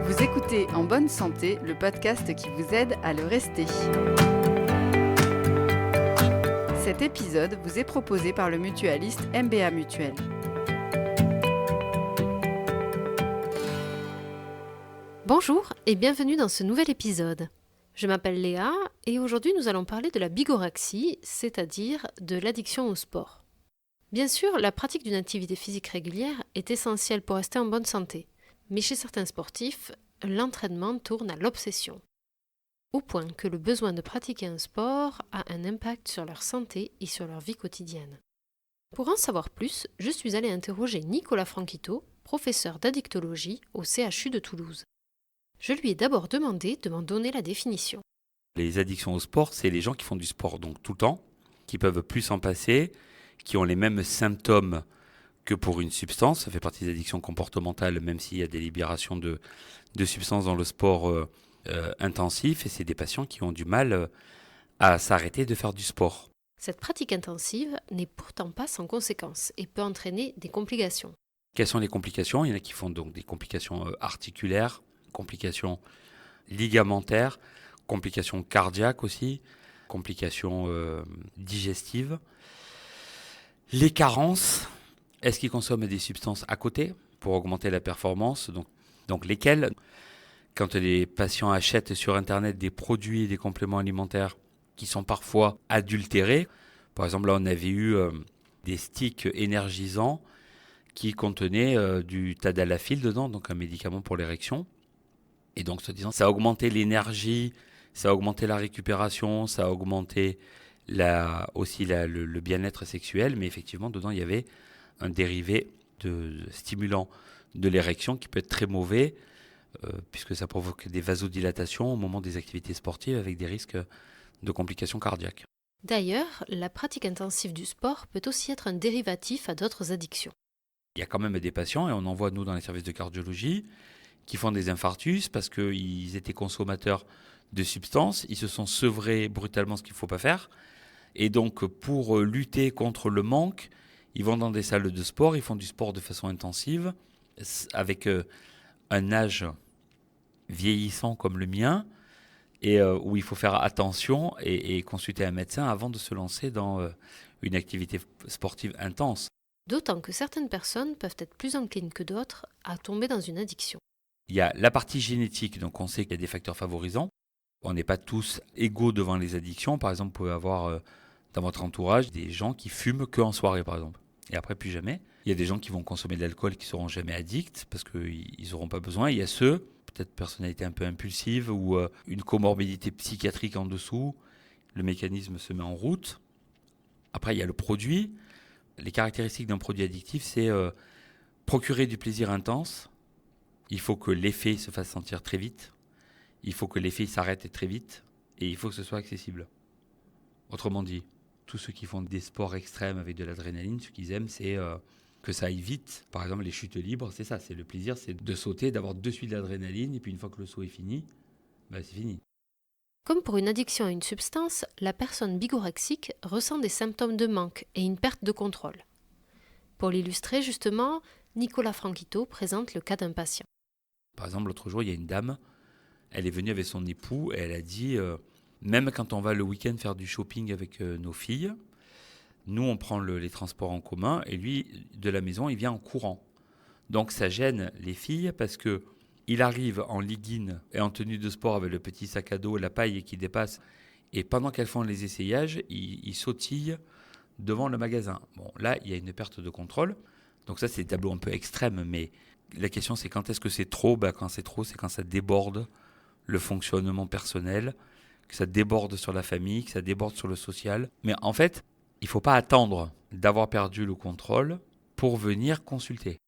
Vous écoutez En bonne santé, le podcast qui vous aide à le rester. Cet épisode vous est proposé par le mutualiste MBA Mutuel. Bonjour et bienvenue dans ce nouvel épisode. Je m'appelle Léa et aujourd'hui nous allons parler de la bigorexie, c'est-à-dire de l'addiction au sport. Bien sûr, la pratique d'une activité physique régulière est essentielle pour rester en bonne santé, mais chez certains sportifs, l'entraînement tourne à l'obsession. Au point que le besoin de pratiquer un sport a un impact sur leur santé et sur leur vie quotidienne. Pour en savoir plus, je suis allée interroger Nicolas Franquito, professeur d'addictologie au CHU de Toulouse. Je lui ai d'abord demandé de m'en donner la définition. Les addictions au sport, c'est les gens qui font du sport donc tout le temps, qui peuvent plus s'en passer, qui ont les mêmes symptômes que pour une substance. Ça fait partie des addictions comportementales, même s'il y a des libérations de substances dans le sport intensif. Et c'est des patients qui ont du mal à s'arrêter de faire du sport. Cette pratique intensive n'est pourtant pas sans conséquences et peut entraîner des complications. Quelles sont les complications ? Il y en a qui font donc des complications articulaires, complications ligamentaires, complications cardiaques aussi, complications digestives. Les carences, est-ce qu'ils consomment des substances à côté pour augmenter la performance ? Donc lesquelles ? Quand les patients achètent sur Internet des produits et des compléments alimentaires qui sont parfois adultérés, par exemple là on avait eu des sticks énergisants qui contenaient du tadalafil dedans, donc un médicament pour l'érection. Et donc se disant ça a augmenté l'énergie, ça a augmenté la récupération, ça a augmenté le bien-être sexuel, mais effectivement, dedans, il y avait un dérivé de stimulant de l'érection qui peut être très mauvais, puisque ça provoque des vasodilatations au moment des activités sportives avec des risques de complications cardiaques. D'ailleurs, la pratique intensive du sport peut aussi être un dérivatif à d'autres addictions. Il y a quand même des patients, et on en voit nous dans les services de cardiologie, qui font des infarctus parce qu'ils étaient consommateurs de substances, ils se sont sevrés brutalement, ce qu'il ne faut pas faire. Et donc, pour lutter contre le manque, ils vont dans des salles de sport, ils font du sport de façon intensive, avec un âge vieillissant comme le mien, et où il faut faire attention et consulter un médecin avant de se lancer dans une activité sportive intense. D'autant que certaines personnes peuvent être plus enclines que d'autres à tomber dans une addiction. Il y a la partie génétique, donc on sait qu'il y a des facteurs favorisants. On n'est pas tous égaux devant les addictions. Par exemple, vous pouvez avoir dans votre entourage des gens qui fument qu'en soirée, par exemple. Et après, plus jamais. Il y a des gens qui vont consommer de l'alcool qui ne seront jamais addicts parce qu'ils n'auront pas besoin. Il y a ceux, peut-être personnalité un peu impulsive ou une comorbidité psychiatrique en dessous. Le mécanisme se met en route. Après, il y a le produit. Les caractéristiques d'un produit addictif, c'est procurer du plaisir intense. Il faut que l'effet se fasse sentir très vite. Il faut que l'effet s'arrête très vite et il faut que ce soit accessible. Autrement dit, tous ceux qui font des sports extrêmes avec de l'adrénaline, ce qu'ils aiment, c'est que ça aille vite. Par exemple, les chutes libres, c'est ça, c'est le plaisir, c'est de sauter, d'avoir de suite de l'adrénaline et puis une fois que le saut est fini, c'est fini. Comme pour une addiction à une substance, la personne bigorexique ressent des symptômes de manque et une perte de contrôle. Pour l'illustrer justement, Nicolas Franquito présente le cas d'un patient. Par exemple, l'autre jour, il y a une dame, elle est venue avec son époux et elle a dit même quand on va le week-end faire du shopping avec nos filles, nous on prend les transports en commun et lui de la maison il vient en courant. Donc ça gêne les filles parce que il arrive en legging et en tenue de sport avec le petit sac à dos, la paille qui dépasse et pendant qu'elles font les essayages, il sautille devant le magasin. Bon là il y a une perte de contrôle. Donc ça c'est des tableaux un peu extrêmes, mais la question c'est quand est-ce que c'est trop ? Quand c'est trop, c'est quand ça déborde le fonctionnement personnel, que ça déborde sur la famille, que ça déborde sur le social. Mais en fait, il ne faut pas attendre d'avoir perdu le contrôle pour venir consulter.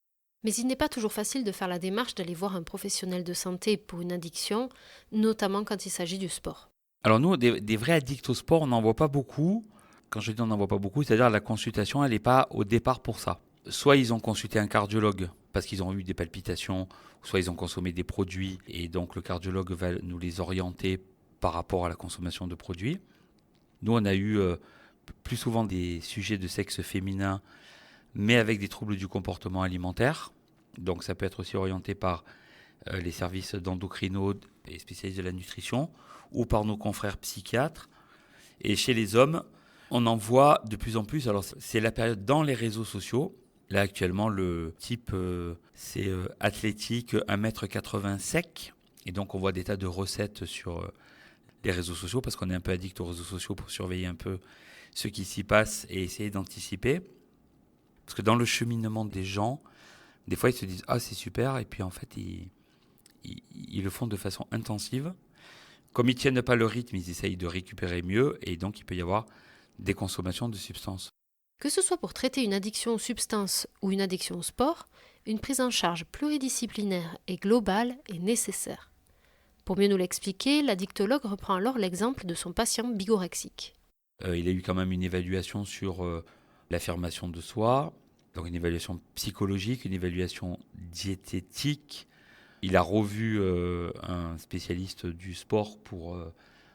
Mais il n'est pas toujours facile de faire la démarche d'aller voir un professionnel de santé pour une addiction, notamment quand il s'agit du sport. Alors nous, des vrais addicts au sport, on n'en voit pas beaucoup. Quand je dis on n'en voit pas beaucoup, c'est-à-dire la consultation, elle n'est pas au départ pour ça. Soit ils ont consulté un cardiologue parce qu'ils ont eu des palpitations, soit ils ont consommé des produits et donc le cardiologue va nous les orienter par rapport à la consommation de produits. Nous, on a eu plus souvent des sujets de sexe féminin mais avec des troubles du comportement alimentaire. Donc ça peut être aussi orienté par les services d'endocrino et spécialistes de la nutrition ou par nos confrères psychiatres. Et chez les hommes, on en voit de plus en plus. Alors c'est la période dans les réseaux sociaux. Là actuellement, le type c'est athlétique, 1m80 sec. Et donc on voit des tas de recettes sur les réseaux sociaux parce qu'on est un peu addict aux réseaux sociaux pour surveiller un peu ce qui s'y passe et essayer d'anticiper. Parce que dans le cheminement des gens, des fois ils se disent « Ah, c'est super » et puis en fait ils le font de façon intensive. Comme ils ne tiennent pas le rythme, ils essayent de récupérer mieux et donc il peut y avoir des consommations de substances. Que ce soit pour traiter une addiction aux substances ou une addiction au sport, une prise en charge pluridisciplinaire et globale est nécessaire. Pour mieux nous l'expliquer, l'addictologue reprend alors l'exemple de son patient bigorexique. Il a eu quand même une évaluation sur l'affirmation de soi, donc une évaluation psychologique, une évaluation diététique. Il a revu un spécialiste du sport pour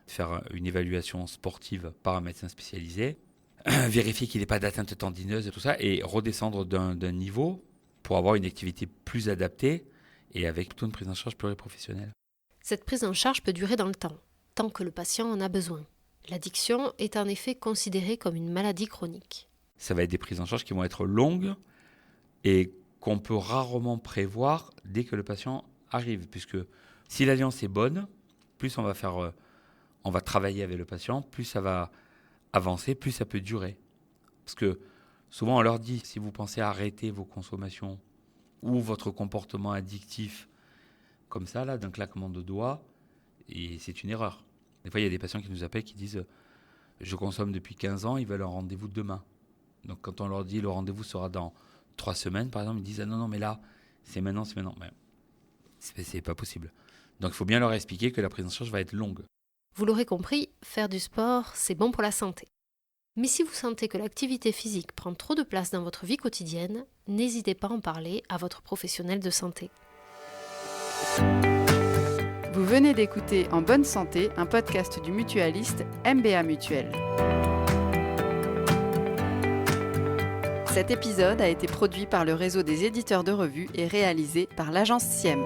faire une évaluation sportive par un médecin spécialisé, vérifier qu'il n'ait pas d'atteinte tendineuse et tout ça, et redescendre d'un niveau pour avoir une activité plus adaptée et avec plutôt une prise en charge pluriprofessionnelle. Cette prise en charge peut durer dans le temps, tant que le patient en a besoin. L'addiction est en effet considérée comme une maladie chronique. Ça va être des prises en charge qui vont être longues et qu'on peut rarement prévoir dès que le patient arrive, puisque si l'alliance est bonne, plus on va travailler avec le patient, plus ça va avancer, plus ça peut durer. Parce que souvent on leur dit, si vous pensez arrêter vos consommations ou votre comportement addictif comme ça, là, d'un claquement de doigts, et c'est une erreur. Des fois, il y a des patients qui nous appellent qui disent « Je consomme depuis 15 ans, ils veulent un rendez-vous demain ». Donc quand on leur dit « Le rendez-vous sera dans 3 semaines », par exemple, ils disent « Ah non, mais là, c'est maintenant ». Mais c'est pas possible. Donc il faut bien leur expliquer que la prise en charge va être longue. Vous l'aurez compris, faire du sport, c'est bon pour la santé. Mais si vous sentez que l'activité physique prend trop de place dans votre vie quotidienne, n'hésitez pas à en parler à votre professionnel de santé. Vous venez d'écouter En bonne santé, un podcast du mutualiste MBA Mutuel. Cet épisode a été produit par le réseau des éditeurs de revues et réalisé par l'agence SIEM.